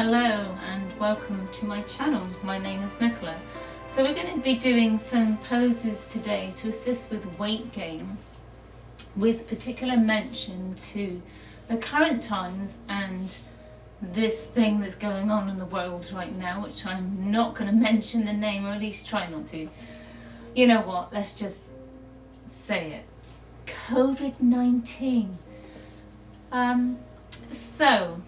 Hello and welcome to my channel. My name is Nicola. So we're going to be doing some poses today to assist with weight gain, with particular mention to the current times and this thing that's going on in the world right now, which I'm not going to mention the name, or at least try not to. You know what, let's just say it. Covid-19. So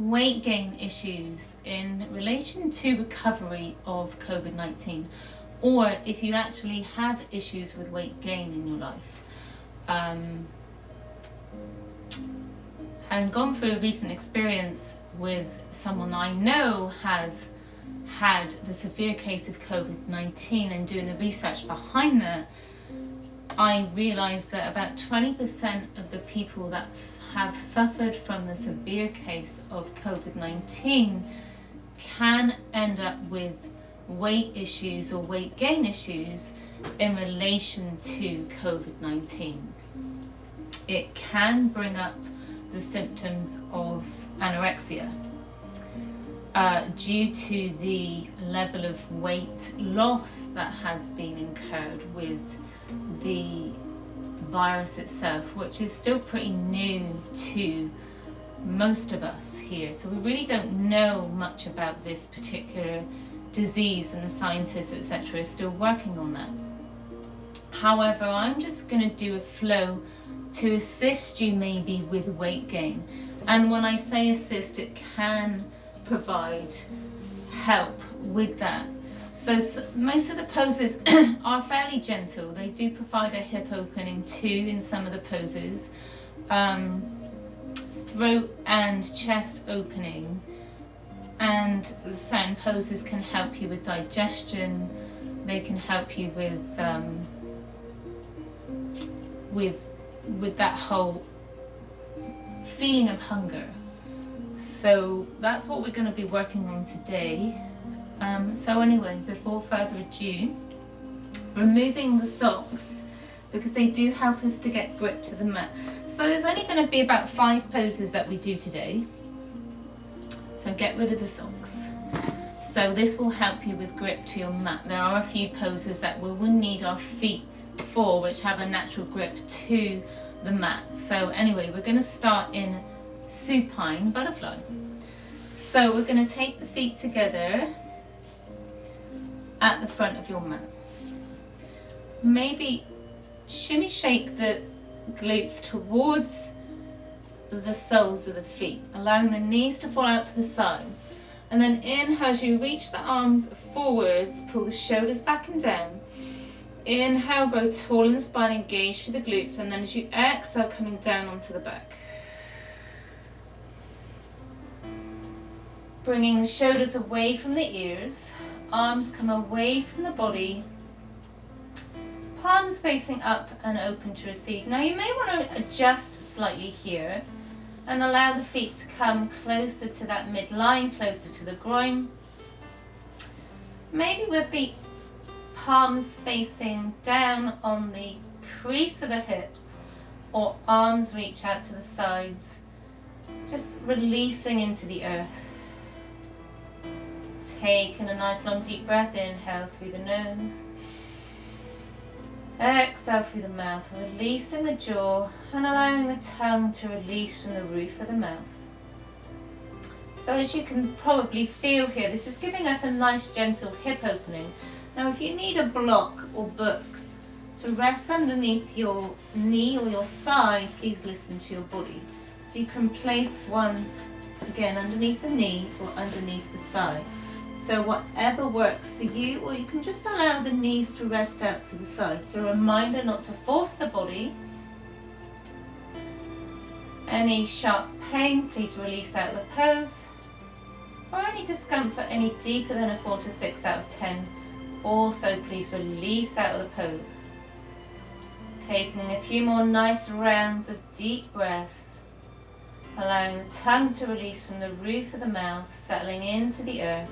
weight gain issues in relation to recovery of Covid-19, or if you actually have issues with weight gain in your life. Having gone through a recent experience with someone I know has had the severe case of Covid-19 and doing the research behind that, I realised that about 20% of the people that have suffered from the severe case of Covid-19 can end up with weight issues or weight gain issues in relation to Covid-19. It can bring up the symptoms of anorexia due to the level of weight loss that has been incurred with the virus itself, which is still pretty new to most of us here. So we really don't know much about this particular disease, and the scientists, etc., are still working on that. However, I'm just going to do a flow to assist you maybe with weight gain. And when I say assist, it can provide help with that. So most of the poses are fairly gentle. They do provide a hip opening too in some of the poses. Throat and chest opening. And certain poses can help you with digestion. They can help you with that whole feeling of hunger. So that's what we're going to be working on today. So anyway, before further ado, removing the socks, because they do help us to get grip to the mat. So there's only going to be about 5 poses that we do today. So get rid of the socks. So this will help you with grip to your mat. There are a few poses that we will need our feet for, which have a natural grip to the mat. So anyway, we're going to start in Supine Butterfly. So we're going to take the feet together at the front of your mat. Maybe shimmy shake the glutes towards the soles of the feet, allowing the knees to fall out to the sides. And then inhale as you reach the arms forwards, pull the shoulders back and down. Inhale, grow tall in the spine, engage through the glutes, and then as you exhale, coming down onto the back. Bringing the shoulders away from the ears, arms come away from the body, palms facing up and open to receive. Now you may want to adjust slightly here and allow the feet to come closer to that midline, closer to the groin. Maybe with the palms facing down on the crease of the hips, or arms reach out to the sides, just releasing into the earth. Taking a nice long deep breath, inhale through the nose, exhale through the mouth, releasing the jaw and allowing the tongue to release from the roof of the mouth. So as you can probably feel here, this is giving us a nice gentle hip opening. Now if you need a block or books to rest underneath your knee or your thigh, please listen to your body. So you can place one again underneath the knee or underneath the thigh. So whatever works for you, or you can just allow the knees to rest out to the side. So a reminder not to force the body. Any sharp pain, please release out of the pose. Or any discomfort any deeper than a 4 to 6 out of 10, also please release out of the pose. Taking a few more nice rounds of deep breath. Allowing the tongue to release from the roof of the mouth, settling into the earth.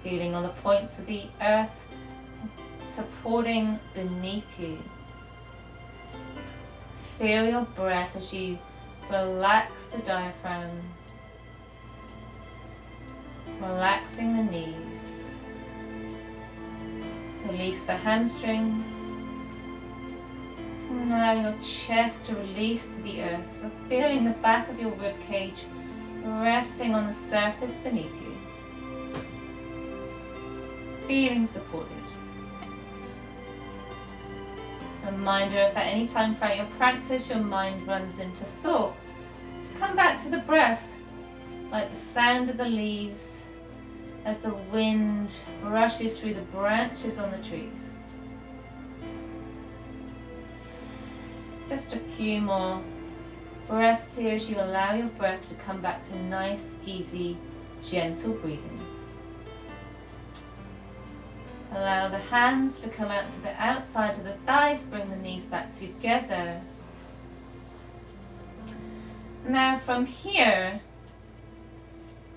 Feeling on the points of the earth supporting beneath you. feel your breath as you relax the diaphragm, relaxing the knees. Release the hamstrings. Allow your chest to release to the earth. You're feeling the back of your rib cage resting on the surface beneath you. Feeling supported. Reminder, if at any time throughout your practice your mind runs into thought, just come back to the breath, like the sound of the leaves as the wind brushes through the branches on the trees. Just a few more breaths here as you allow your breath to come back to nice, easy, gentle breathing. Allow the hands to come out to the outside of the thighs, bring the knees back together. Now from here,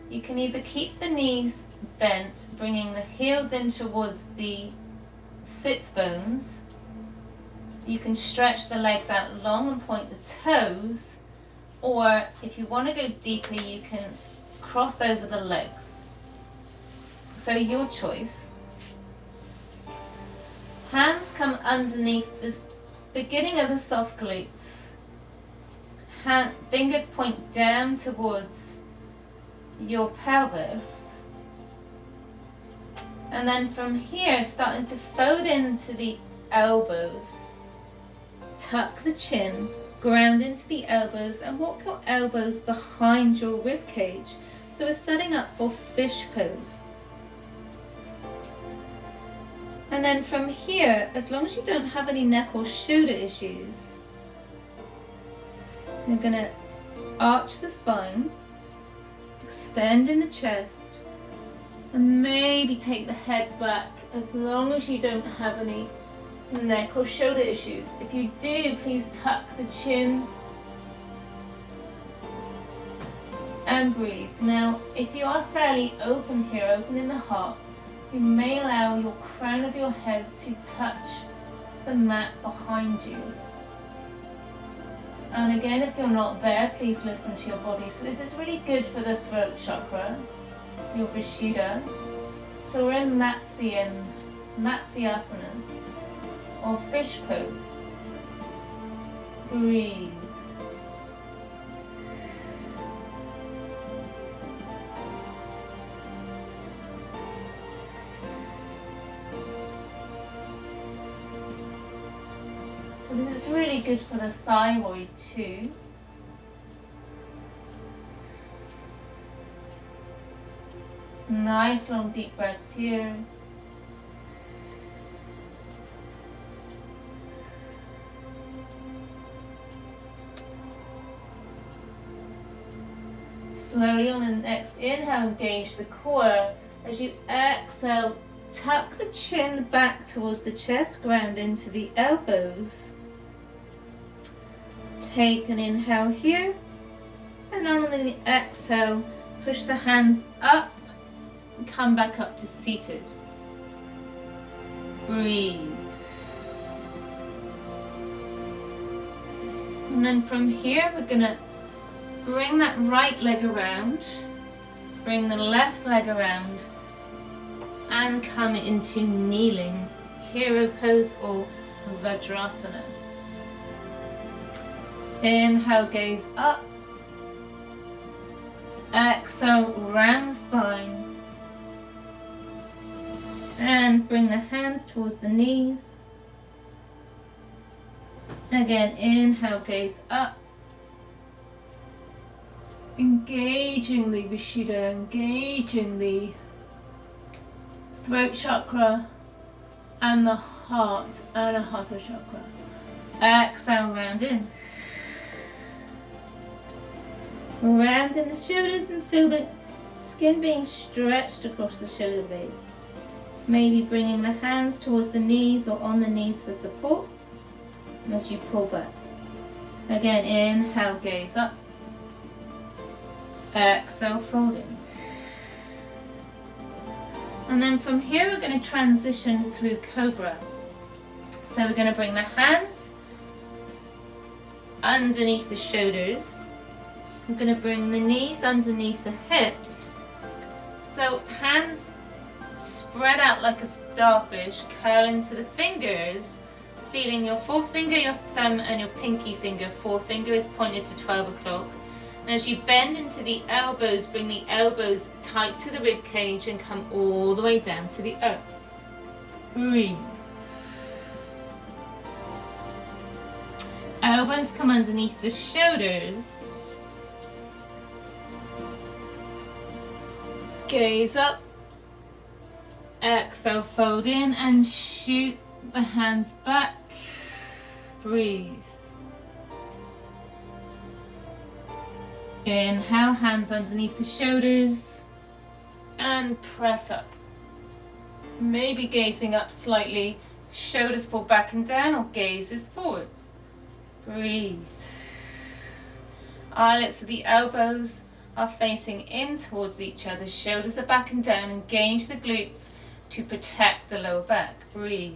you can either keep the knees bent, bringing the heels in towards the sits bones. You can stretch the legs out long and point the toes, or if you want to go deeper, you can cross over the legs. So your choice. Hands come underneath the beginning of the soft glutes. Fingers point down towards your pelvis. And then from here, starting to fold into the elbows. Tuck the chin, ground into the elbows, and walk your elbows behind your rib cage. So we're setting up for fish pose. And then from here, as long as you don't have any neck or shoulder issues, you're going to arch the spine, extend in the chest, and maybe take the head back as long as you don't have any neck or shoulder issues. If you do, please tuck the chin and breathe. Now, if you are fairly open here, open in the heart, you may allow your crown of your head to touch the mat behind you. And again, if you're not there, please listen to your body. So this is really good for the throat chakra, your Vishuddha. So we're in Matsyasana, or fish pose. Breathe. This is really good for the thyroid too. Nice long deep breaths here. Slowly on the next inhale, engage the core. As you exhale, tuck the chin back towards the chest, ground into the elbows. Take an inhale here, and on the exhale, push the hands up and come back up to seated. Breathe. And then from here, we're going to bring that right leg around, bring the left leg around, and come into kneeling, hero pose or Vajrasana. Inhale, gaze up. Exhale, round the spine. And bring the hands towards the knees. Again, inhale, gaze up. Engaging the Vishuddha, engaging the throat chakra and the heart, Anahata chakra. Exhale, round in. Round in the shoulders and feel the skin being stretched across the shoulder blades. Maybe bringing the hands towards the knees or on the knees for support as you pull back. Again, inhale, gaze up. Exhale, folding. And then from here we're going to transition through Cobra. So we're going to bring the hands underneath the shoulders. We're going to bring the knees underneath the hips. So hands spread out like a starfish, curl into the fingers, feeling your forefinger, your thumb and your pinky finger. Forefinger is pointed to 12 o'clock. And as you bend into the elbows, bring the elbows tight to the rib cage and come all the way down to the earth. Breathe. Elbows come underneath the shoulders. Gaze up. Exhale, fold in and shoot the hands back. Breathe. Inhale, hands underneath the shoulders and press up. Maybe gazing up slightly, shoulders pull back and down or gazes forwards. Breathe. Eyelets of the elbows are facing in towards each other, shoulders are back and down. Engage the glutes to protect the lower back. Breathe.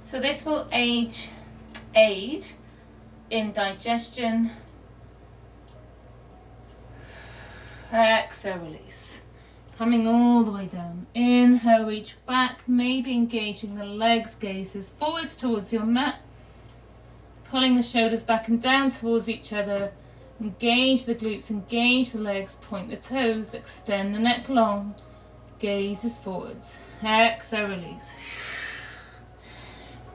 So this will aid in digestion. Exhale, release. Coming all the way down. Inhale, reach back, maybe engaging the legs, gazes forwards towards your mat. Pulling the shoulders back and down towards each other. Engage the glutes, engage the legs, point the toes, extend the neck long. Gazes forwards. Exhale, release.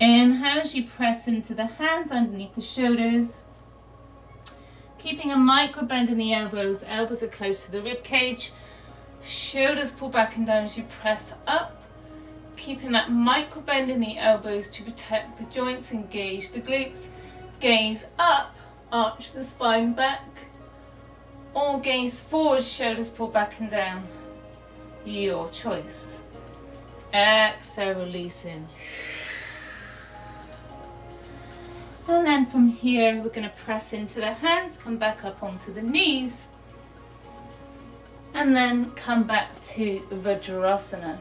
Inhale as you press into the hands underneath the shoulders. Keeping a micro bend in the elbows. Elbows are close to the rib cage. Shoulders pull back and down as you press up. Keeping that micro bend in the elbows to protect the joints. Engage the glutes. Gaze up. Arch the spine back. Or gaze forward. Shoulders pull back and down. Your choice. Exhale, release in. And then from here, we're going to press into the hands, come back up onto the knees, and then come back to Vajrasana.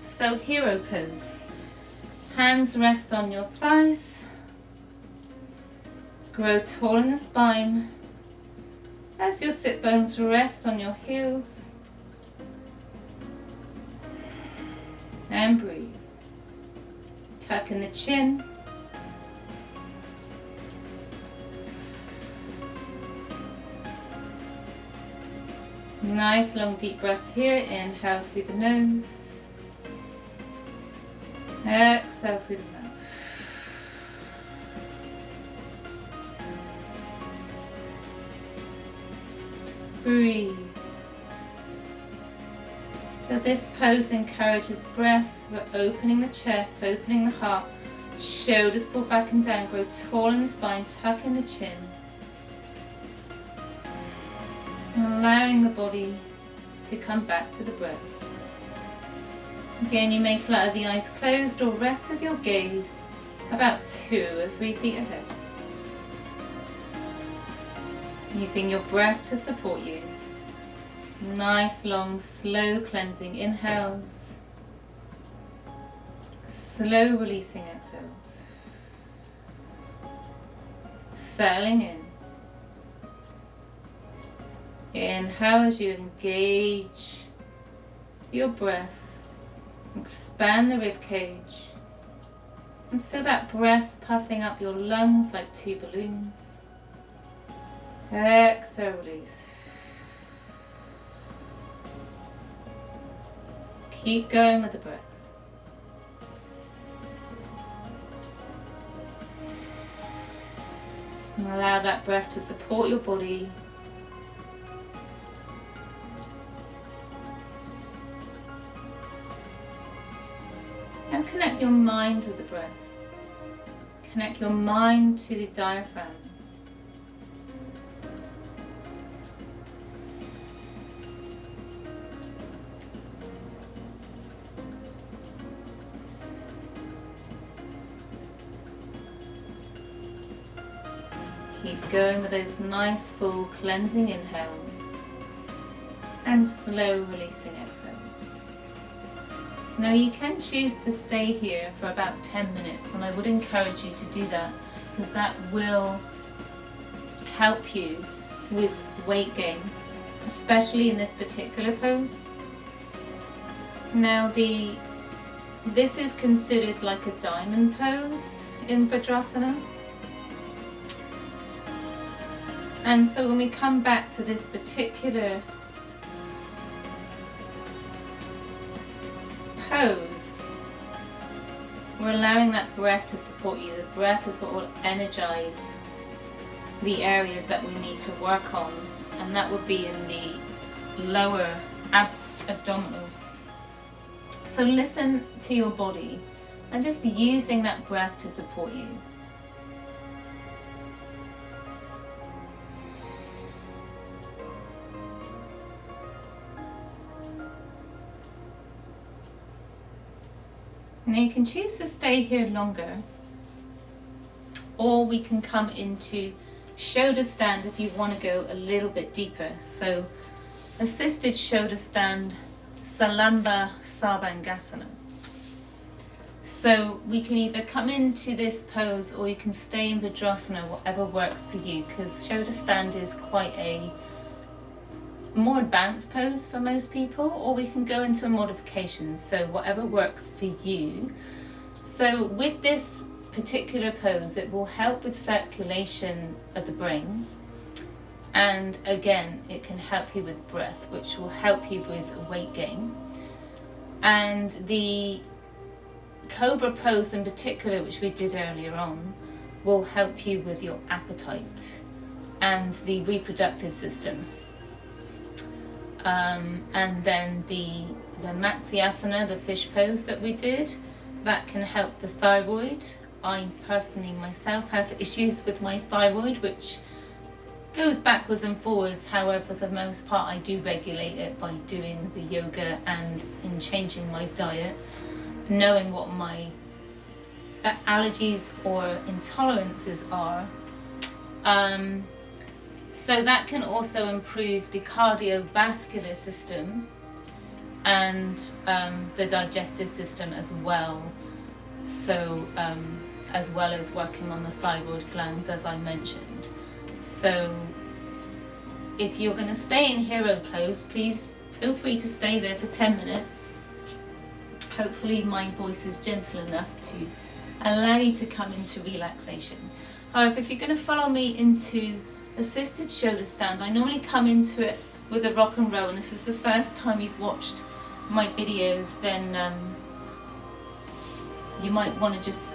So hero pose. Hands rest on your thighs. Grow tall in the spine as your sit bones rest on your heels. And breathe. Tuck in the chin. Nice long deep breaths here. Inhale through the nose. Exhale through the mouth. Breathe. So this pose encourages breath. We're opening the chest, opening the heart. Shoulders pull back and down. Grow tall in the spine. Tuck in the chin. Allowing the body to come back to the breath. Again, you may flutter the eyes closed or rest with your gaze about 2 or 3 feet ahead. Using your breath to support you. Nice, long, slow cleansing inhales. Slow releasing exhales. Settling in. Inhale as you engage your breath. Expand the rib cage. And feel that breath puffing up your lungs like 2 balloons. Exhale, release. Keep going with the breath. And allow that breath to support your body. And connect your mind with the breath. Connect your mind to the diaphragm. Keep going with those nice full cleansing inhales and slow releasing exhales. Now you can choose to stay here for about 10 minutes, and I would encourage you to do that because that will help you with weight gain, especially in this particular pose. Now this is considered like a diamond pose in Vajrasana. And so when we come back to this particular pose, we're allowing that breath to support you. The breath is what will energize the areas that we need to work on, and that would be in the lower abdominals. So listen to your body and just using that breath to support you. Now you can choose to stay here longer, or we can come into shoulder stand if you want to go a little bit deeper. So assisted shoulder stand, Salamba Sarvangasana. So we can either come into this pose or you can stay in Vajrasana, whatever works for you, because shoulder stand is quite a more advanced pose for most people, or we can go into a modification, so whatever works for you. So with this particular pose, it will help with circulation of the brain, and again it can help you with breath, which will help you with weight gain. And the Cobra pose in particular, which we did earlier on, will help you with your appetite and the reproductive system. And then the Matsyasana, the fish pose that we did, that can help the thyroid. I personally myself have issues with my thyroid, which goes backwards and forwards. However, for the most part, I do regulate it by doing the yoga and in changing my diet, knowing what my allergies or intolerances are. So that can also improve the cardiovascular system and the digestive system as well. So as well as working on the thyroid glands, as I mentioned. So if you're going to stay in hero pose, please feel free to stay there for 10 minutes. Hopefully my voice is gentle enough to allow you to come into relaxation. However, if you're going to follow me into assisted shoulder stand, I normally come into it with a rock and roll, and this is the first time you've watched my videos, then you might want to just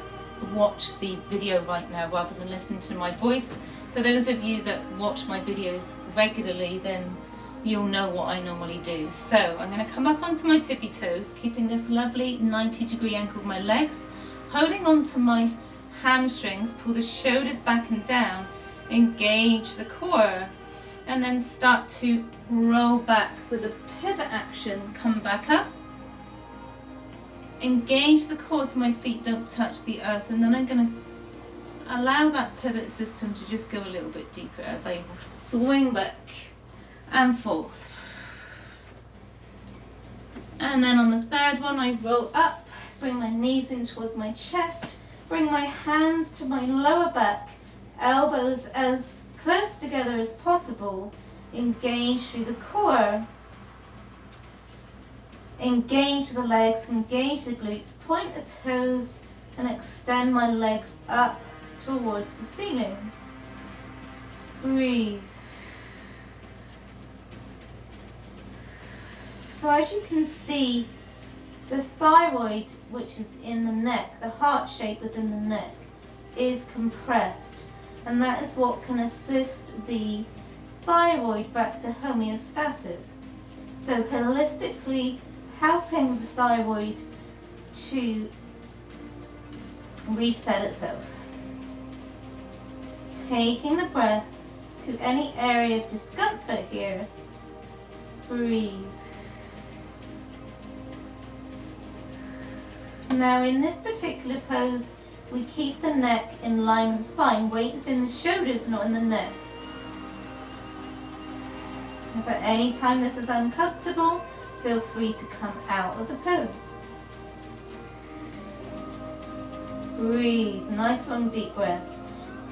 watch the video right now rather than listen to my voice. For those of you that watch my videos regularly, then you'll know what I normally do. So I'm going to come up onto my tippy toes, keeping this lovely 90-degree angle with my legs, holding onto my hamstrings, pull the shoulders back and down, engage the core, and then start to roll back with a pivot action. Come back up, engage the core so my feet don't touch the earth, and then I'm going to allow that pivot system to just go a little bit deeper as I swing back and forth. And then on the third one, I roll up, bring my knees in towards my chest, bring my hands to my lower back, elbows as close together as possible, engage through the core, engage the legs, engage the glutes, point the toes, and extend my legs up towards the ceiling. Breathe. So as you can see, the thyroid, which is in the neck, the heart shape within the neck, is compressed, and that is what can assist the thyroid back to homeostasis. So holistically helping the thyroid to reset itself. Taking the breath to any area of discomfort here. Breathe. Now in this particular pose, we keep the neck in line with the spine. Weight is in the shoulders, not in the neck. If at any time this is uncomfortable, feel free to come out of the pose. Breathe, nice long deep breaths.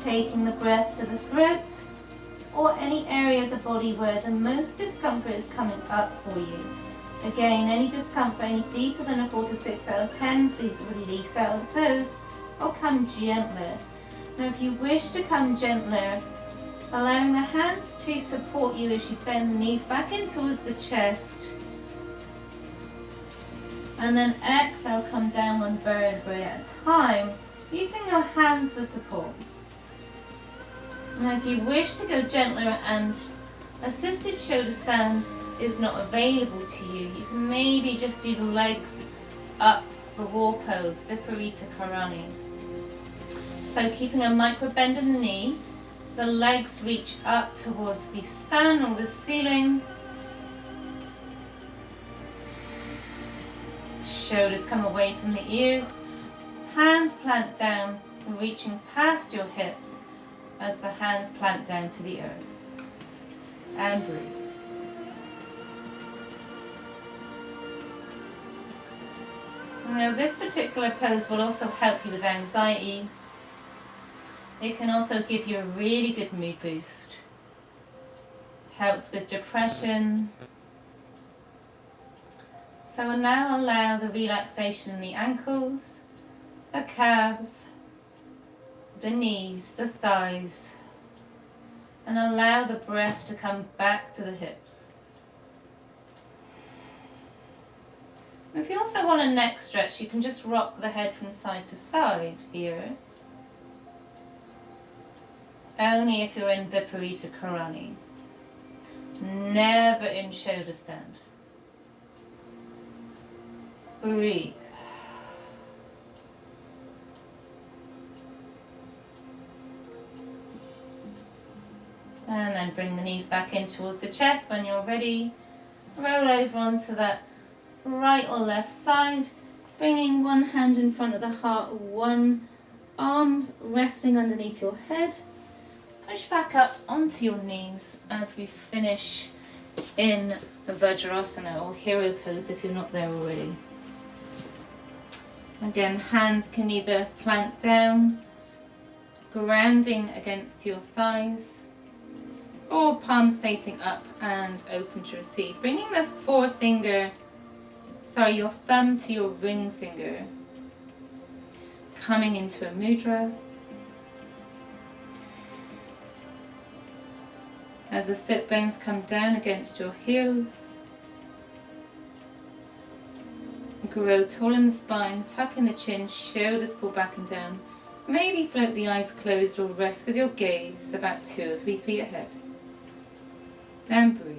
Taking the breath to the throat, or any area of the body where the most discomfort is coming up for you. Again, any discomfort any deeper than a 4 to 6 out of 10, please release out of the pose or come gentler. Now if you wish to come gentler, allowing the hands to support you as you bend the knees back in towards the chest. And then exhale, come down one vertebrae at a time, using your hands for support. Now if you wish to go gentler and assisted shoulder stand is not available to you, you can maybe just do the legs up for wall pose, Viparita Karani. So keeping a micro bend in the knee, the legs reach up towards the sun or the ceiling. Shoulders come away from the ears, hands plant down, reaching past your hips as the hands plant down to the earth. And breathe. Now this particular pose will also help you with anxiety. It can also give you a really good mood boost. Helps with depression. So now allow the relaxation in the ankles, the calves, the knees, the thighs, and allow the breath to come back to the hips. If you also want a neck stretch, you can just rock the head from side to side here. Only if you're in Viparita Karani. Never in shoulder stand. Breathe. And then bring the knees back in towards the chest. When you're ready, roll over onto that right or left side, bringing one hand in front of the heart, one arm resting underneath your head. Push back up onto your knees as we finish in the Vajrasana or hero pose if you're not there already. Again, hands can either plant down, grounding against your thighs, or palms facing up and open to receive. Bringing the your thumb to your ring finger. Coming into a mudra. As the sit bones come down against your heels. Grow tall in the spine, tuck in the chin, shoulders pull back and down. Maybe float the eyes closed or rest with your gaze about 2 or 3 feet ahead. Then breathe.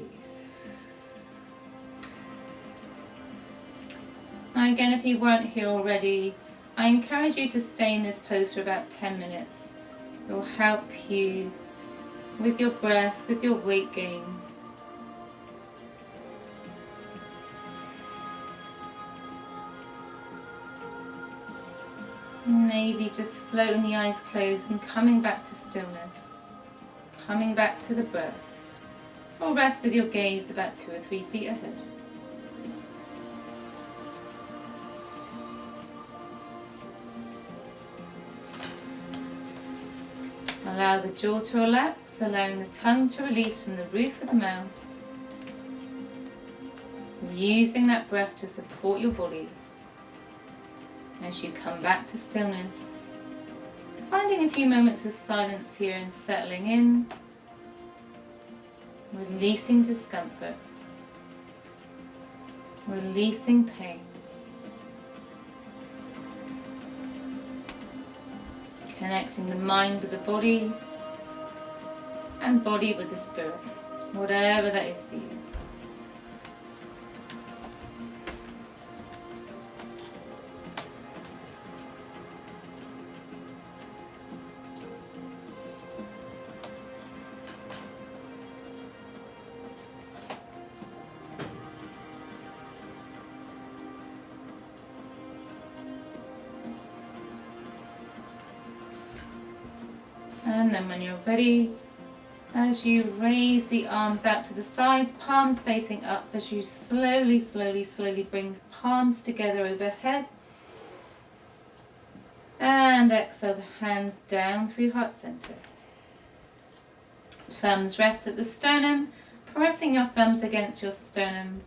Now again, if you weren't here already, I encourage you to stay in this pose for about 10 minutes. It will help you with your breath, with your weight gain. Maybe just floating the eyes closed and coming back to stillness, coming back to the breath, or rest with your gaze about 2 or 3 feet ahead. Allow the jaw to relax, allowing the tongue to release from the roof of the mouth, using that breath to support your body. As you come back to stillness, finding a few moments of silence here and settling in, releasing discomfort, releasing pain, connecting the mind with the body and body with the spirit, whatever that is for you. And then when you're ready, as you raise the arms out to the sides, palms facing up, as you slowly bring the palms together overhead. And exhale the hands down through heart center. Thumbs rest at the sternum, pressing your thumbs against your sternum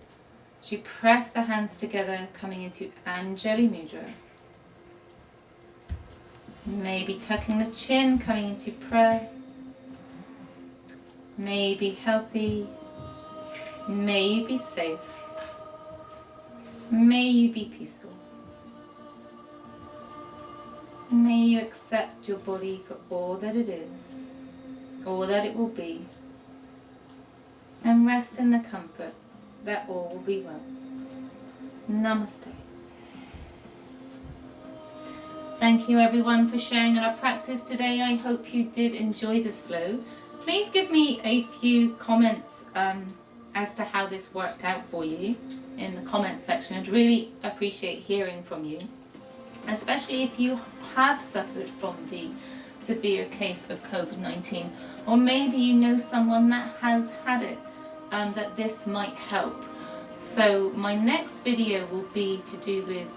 as you press the hands together, coming into Anjali Mudra. Maybe tucking the chin, coming into prayer. May you be healthy. May you be safe. May you be peaceful. May you accept your body for all that it is, all that it will be, and rest in the comfort that all will be well. Namaste. Thank you everyone for sharing in our practice today. I hope you did enjoy this flow. Please give me a few comments as to how this worked out for you in the comments section. I'd really appreciate hearing from you, especially if you have suffered from the severe case of COVID-19, or maybe you know someone that has had it, that this might help. So my next video will be to do with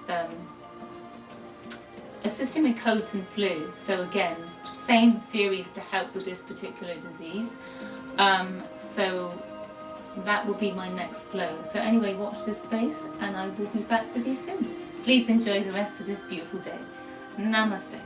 assisting with colds and flu. So again, same series to help with this particular disease. So that will be my next flow. So anyway, watch this space and I will be back with you soon. Please enjoy the rest of this beautiful day. Namaste.